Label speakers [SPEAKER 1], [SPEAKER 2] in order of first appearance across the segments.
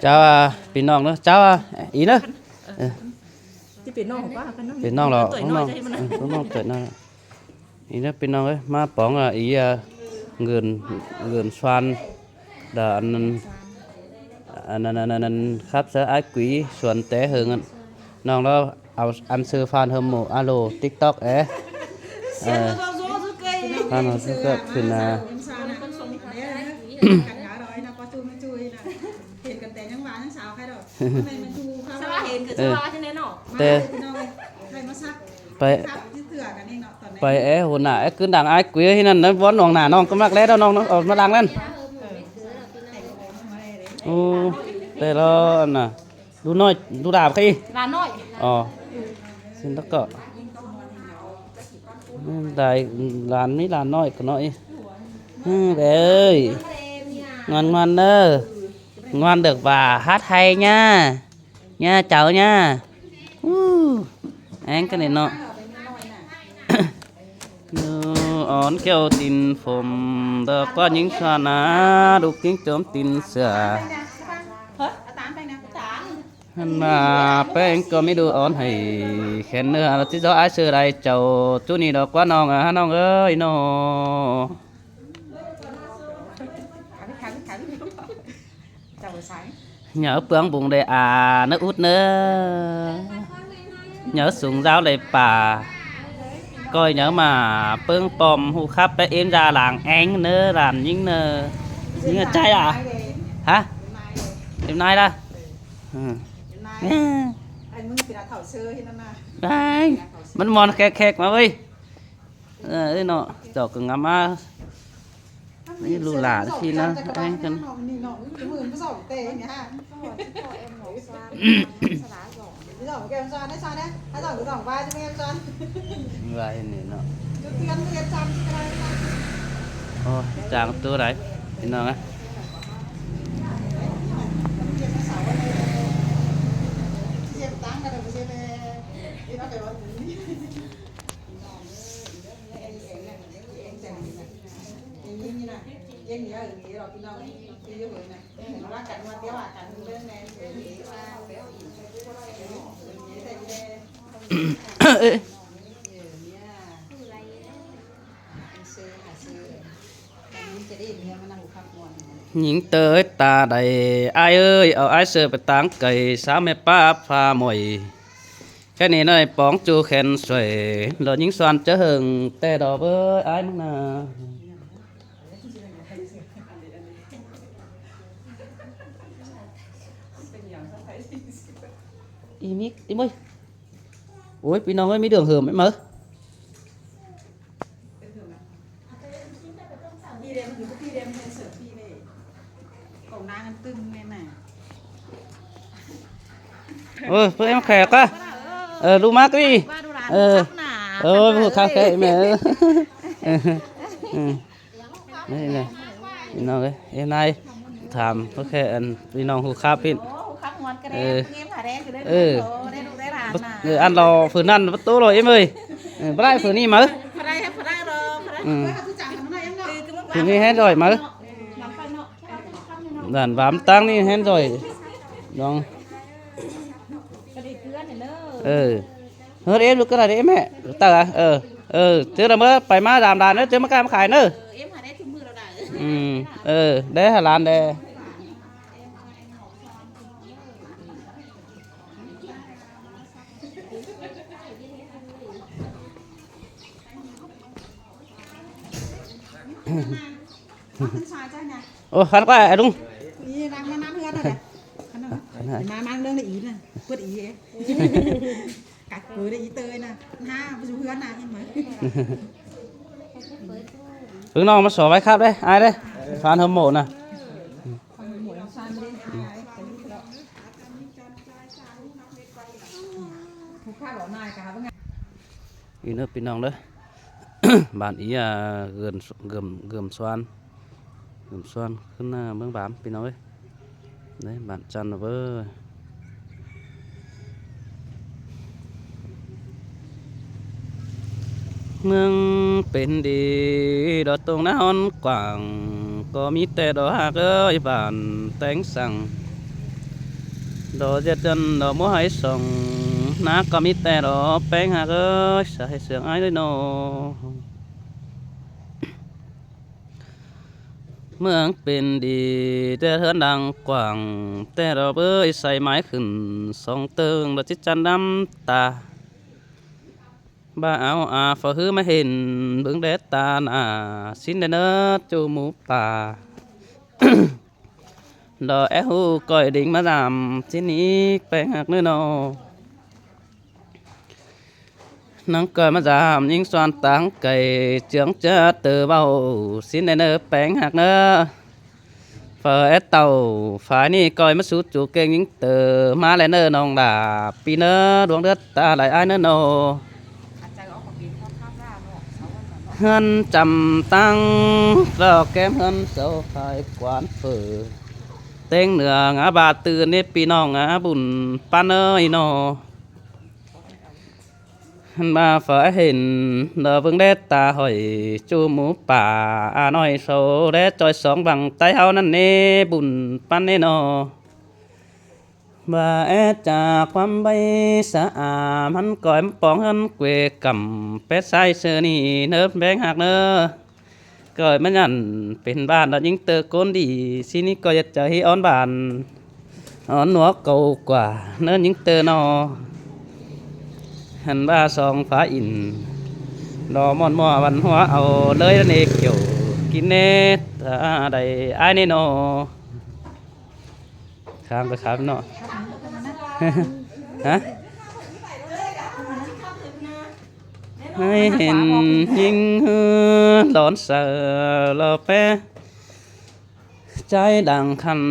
[SPEAKER 1] cháu pin nong nữa cháu ý nữa
[SPEAKER 2] Chứ pin nong quá cái nó
[SPEAKER 1] pin nong là
[SPEAKER 2] tuổi
[SPEAKER 1] không
[SPEAKER 2] nói
[SPEAKER 1] nong
[SPEAKER 2] cho mình
[SPEAKER 1] không nong tuổi nong ý nữa pin nong ấy má bóng là ý ngườn ngườn xoan là anh khắp sở ái quý xuân té hơn anh nong đó ăn sư fan hâm mộ alo tiktok ấy fan nó sẽ có phimไปหัวหน้าขึ้นดังไอ้กุ้ยนั่นนั่นวันน้องหน้าน้องก็มักแล้วน้องออกมาดังนั่นโอ้แต่เราน่ะดูน้อยดูดาบขี้
[SPEAKER 2] là nội
[SPEAKER 1] อ๋อxin tất cả đại làn mấy làn nói của nội bé ơi ngoan ngoan ơ ngoan được bà hát hay nha nha cháu nha anh cái này nọ ón kêu tin phồm được qua những xoan á đục tiếng chớm tin sửa mà anh có mấy đứa ón hay khen nữa là tí do ai sửa đây cháu chú này đó quá non à non ơi nó nhớ bướng bụng để nó út nữa nhớ súng dao để bà coi nhớ mà bướng bom hù khắp để em ra làng anh nữa làm những những trai à hả đêm nay đó đấy mình mòn khẹt khẹt mà ơi nó cho cứ ngắm á cái lù lả thì nó anh cần vậy này nó chàng tôi đấy thì nó á những tới ta đầy ai ơi ở ai sờ phải táng cày sáng mẹ pa pha mồi cái này nó bóng chu khen xuể rồi những xoan chớ hừng tè đỏ với ai mà nà im ít im ơi ôi pin nó mấy đường hườm mới mở ôi bữa em khè quá lu mát đi ôi vừa khá khè mẹ đây này nó cái em nay thảm có khè ăn đi nong hù khá pin ăn lò phở ăn bắt tố rồi em ơi bắt lại phở ni mở phở ni hết rồi mở đàn vám tăng đi hết rồi đúng hết em được cái này đấy mẹ tờ à chứ là mới phải má làm đàn nữa chứ mới cam khải nữa đấy Hà Lan đây ô khăn quá đúng
[SPEAKER 2] mà mang đơn là ý nè quyết ý ấy cạch cưới là ý tơi nè ha ví dụ hứa nào nhưng mà
[SPEAKER 1] hướng nó mà xỏ vai khác đấy ai đấy fan hâm mộ nè ý nữa pin nong đó bạn ý gần gầm xoanขึ้นเมืองบามพี่น้องเอ้ยđấy bạn chăn vớiเมืองเป็นดีดอกตรงนั้นกว้างก็มีแต่ดอกฮักเอ้ยบ้านแต่งสั่ง ดอกเจ็ดจันดอกมะหายส่งนักก็มีแต่ดอกแป้งหักเอ้ยใส่เสียงไอ้ด้วยโนเมืองเป็นดีแต่เถินดังกว้างแต่เราเอ้ยใส่ไม้ขึ้นสองเติงดอกจิตจันน้ำตาบ้าเอาฝ่าหือมาเห็นเบิ่งแดดตาหน้าสิ้นเด้อจูหมูป่า ดอกแอหูก้อยดิ่งมาดำที่นี้แปลงหักเนื้อนอนังก้อยมาดำยิงสวนตังไก่เจืองเจอเตอเบาสิ้นในเนื้อแปลงหักเนื้อเฟอแอเต่าฝ่ายนี้ก้อยมาสูดจูเก่งยิงเตอมาแลเนื้อน้องดาปีเนื้อดวงเดือดตาไหลไอ้เนื้อนอเฮือนจำตั้งเราแก้มเฮือนเสาไฟกวานเฟือเต็งเหนืองาบาดตื่นนี่ปีน้องงาบุญปานเอ้ยนอหันมาฝ่ายเห็นเดอเบิ่งแดดตาหอยจูหมูป่าน้อยโซแดดจอยสองบังใต้เฮานั่นเน่บุญปานเน่นอบาแอจากความใบสะอามันก่อยมันปองหันเกวกำเป็ดไส้เสือนี่เนิบแบงหักเนอก่อยมันยันเป็นบ้านแล้วยิ่งเตอโกนดีสินี้ก็จะใจอ้อนบ้านอ้อนหนัวเก่ากว่าเนินยิ่งเตอนอหันบ้าซองฟ้าอินดอมอนมัววันหัวเอาเลยเนเกี่ยวกินเนตใดไอ้นี่นอข้ามไปครับเนาะ ฮะให้เห็นยิ่งหลอนเสือเราแปะใจดังคัน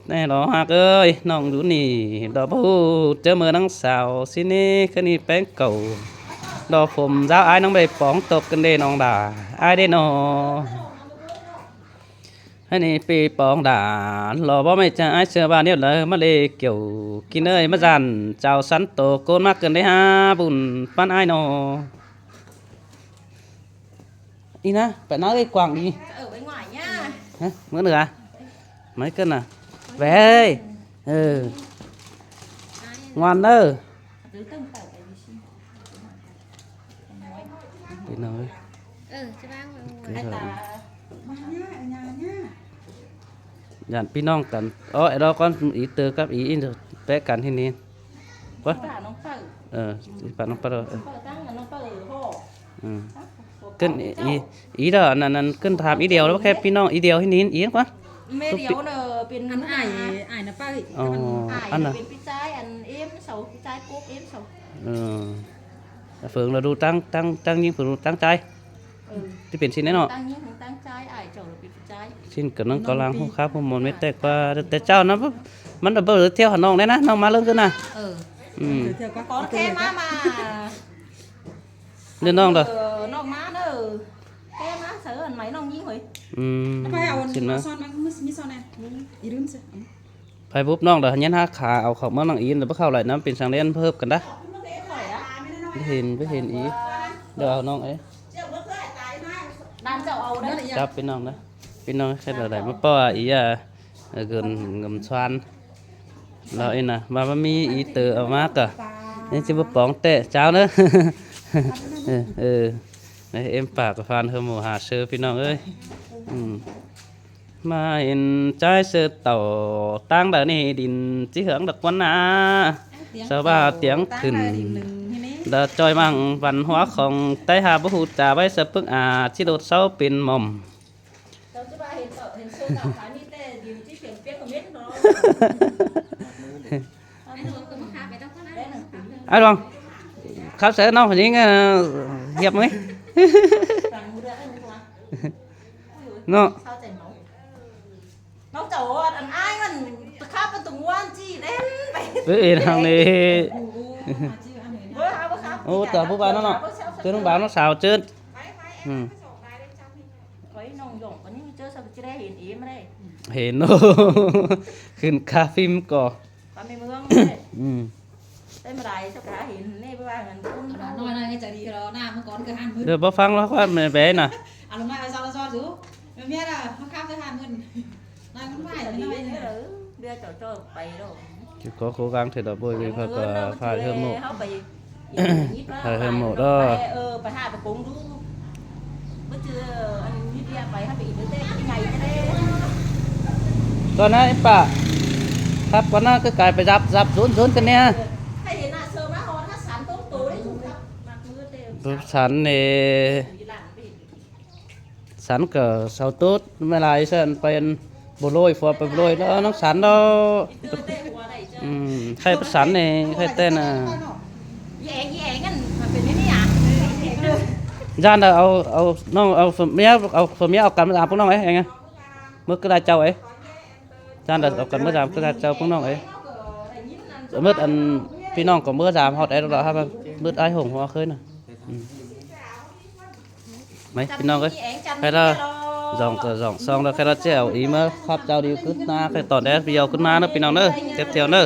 [SPEAKER 1] แน่รอหักเอ้ยน้องดูนี่ดอกพูเจอเมื่อนังสาวสินี่คืนนี้แป้งเก่าดอกผมเจ้าไอ้น้องใบป๋องตบกันเด้น้องด่าไอ้ได้นอให้นี่ปีปองด่ารอบ่ไม่จะไอ้เชื่อบ้านเดียวเลยมาเลยเกี่ยวกินเอ้ยมาจันเจ้าสันโตโกนมากเกินได้ฮะบุญปั้นไอ้นออีนะไปน้อยกวางđi
[SPEAKER 3] ở bên ngoài nhá.
[SPEAKER 1] hả mới được à mấy cân à về ơi ngoan đó
[SPEAKER 3] Tứ tông tẩu cái gì xin.
[SPEAKER 1] đi nói
[SPEAKER 3] Cho bác
[SPEAKER 1] cái
[SPEAKER 3] anh
[SPEAKER 1] rồi
[SPEAKER 3] ta
[SPEAKER 2] มาเนี่ยไอ้ยาเนี่ย
[SPEAKER 1] dàn pi non cần ở đó con ý từ các ý in rồi vẽ cần thế này quá
[SPEAKER 3] bà nó tẩu.
[SPEAKER 1] bạn nó bắt đầu
[SPEAKER 3] Tẩu tăng là nó tẩu hộ.
[SPEAKER 1] cân ý đó là cân tham ý điều đó khép pi non ý điều thế này ý quá
[SPEAKER 3] Mê điếu nờ bên
[SPEAKER 2] อันไอ้นะป้า
[SPEAKER 3] ai
[SPEAKER 1] ăn
[SPEAKER 3] là
[SPEAKER 1] à
[SPEAKER 3] bên phía trái ăn ếm sầu phía trái cốt ếm sầu.
[SPEAKER 1] phượng là đu tăng nhưng phượng tăng traiที่เป็นชิ้นแน่นอน
[SPEAKER 3] Tăng nhưng tăng trái ai chầu là bên phía trái.
[SPEAKER 1] ชิ้นกับน้องกำลังหูครับผมมนไม่แต่ว่าแต่เจ้านะมันดับเบิลเที่ยวหาน้องได้นะน้องมาเริ่มขึ้นนะ
[SPEAKER 2] เธอก็
[SPEAKER 3] Có thêm má mà.
[SPEAKER 1] เรื่องน้องเด้อ
[SPEAKER 3] Nó má nó. Thêm má sợ anh mấy nó nhí hủy.
[SPEAKER 2] ไปเอา
[SPEAKER 1] ชิ้นนะ
[SPEAKER 2] ซ้อนมันมีซ้อนแน่อีลืมสิ
[SPEAKER 1] ไปปุ๊บน้องเด้อยันหาขาเอาเขามาน้องอีนเดี๋ยวเข้าไหลน้ำเป็นสังเลียนเพิ่มกันนะไม่เห็นอีเดี๋ยวเอาน้องเอ้
[SPEAKER 3] Đàn chậu ầu đấy.
[SPEAKER 1] จับเป็นน้องนะเป็นน้องแค่ไหนมาป้ออีเกินงมชวนเราเองนะมามีอีเตอเอามากะนี่จะมาป้องเตะเจ้าเนอะ emฝากกับฟันเฮอหมูหาเชือพี่น้องเอ้ยมาเห็นใจเสือเต่าตั้งแต่นี่ดินจีเหืองดักวันนาสบาเตียงขึ้นเดอจอยมังวันหัวของใต้หาบุหูจ่าไว้สะพึกที่โดดเสาเป็นหม่อม
[SPEAKER 3] Cháu chứ bà hiện sơ tạo khá như tê điều chí phiền phiết không biết nó.
[SPEAKER 1] ai không khắp sẽ nó phải những hiệp mấy nó
[SPEAKER 3] Sao chảy máu? Nó chậu ăn ai mà khác con tùng ngoan chi đến vậy.
[SPEAKER 1] với thằng này
[SPEAKER 3] Bữa hai bữa khác.
[SPEAKER 1] ô tờ bố bà nó chứ nó báo nó xào trên
[SPEAKER 3] Quấy nồng rộng có những chơi sao chứ đây hiện ý mà đây.
[SPEAKER 1] เห็นโอ้ ขึ้นคาฟิมก่อ
[SPEAKER 3] Bà mày mương đây.
[SPEAKER 1] อืม
[SPEAKER 3] Đây mà đài sao cả hiện này bữa ba ngàn cũng
[SPEAKER 2] น้อยๆให้ใจดีเราหน้ามันก้อนคือหันมือ
[SPEAKER 1] เดี๋ยวบ่ฟังแล้วว่ามันแบน่ะ
[SPEAKER 2] เอาลงมาไปซ้อนดูเมียน่ะมันข้ามจะหันมือนายมันไหว
[SPEAKER 3] phải
[SPEAKER 2] ไม่
[SPEAKER 3] đi
[SPEAKER 2] น้อย
[SPEAKER 3] bên
[SPEAKER 2] เนี่ย
[SPEAKER 3] nữa. Đưa cho bày đâu.
[SPEAKER 1] chỉ có cố gắng thì đó bôi vì phải phải hâm mộ
[SPEAKER 3] เขาไป
[SPEAKER 1] phải hâm mộ đó
[SPEAKER 3] ไปหาไปกงดูเมื่อเจออันนี้เดียไปให้ไปอีกเต้ยังไงจะได้
[SPEAKER 1] ตอนนั้นไอ้ป่าครับวันนั้นก็กลายไปรับศูนย์กันเนี่ย
[SPEAKER 3] ใครเห็นหน้าเซอร์มาฮอนถ้าสารต้มโตได้ถูกครับมากมือเต็ม
[SPEAKER 1] สันนี่สันก็เสาตุ๊ดไม่ไรเส้นเป็นโบโรยฟอไปโบโรยแล้วน้องสันเราใครเป็นสันนี่ใครเต้นอ่ะ
[SPEAKER 3] แย่งั้นมันเป็นนี่อ่ะ
[SPEAKER 1] ย่านเอาน้องเอาเมียเอากันมาตามพวกน้องไอ้ยังไงเมื่อก็ได้เจ้าไอ้ย่านเอากันเมื่อตามก็ได้เจ้าพวกน้องไอ้เมื่ออันพี่น้องก็เมื่อตามฮอดไอ้เราครับเมื่อไอ้หงหัวเคยน่ะmấyพี่น้องเอ้ยใครละdòng xong là cái đó trèo ý mà khắp giao đi cứ na cái tòn đấy video cứ na nóพี่น้องเด้อเก็บเที่ยวเด้อ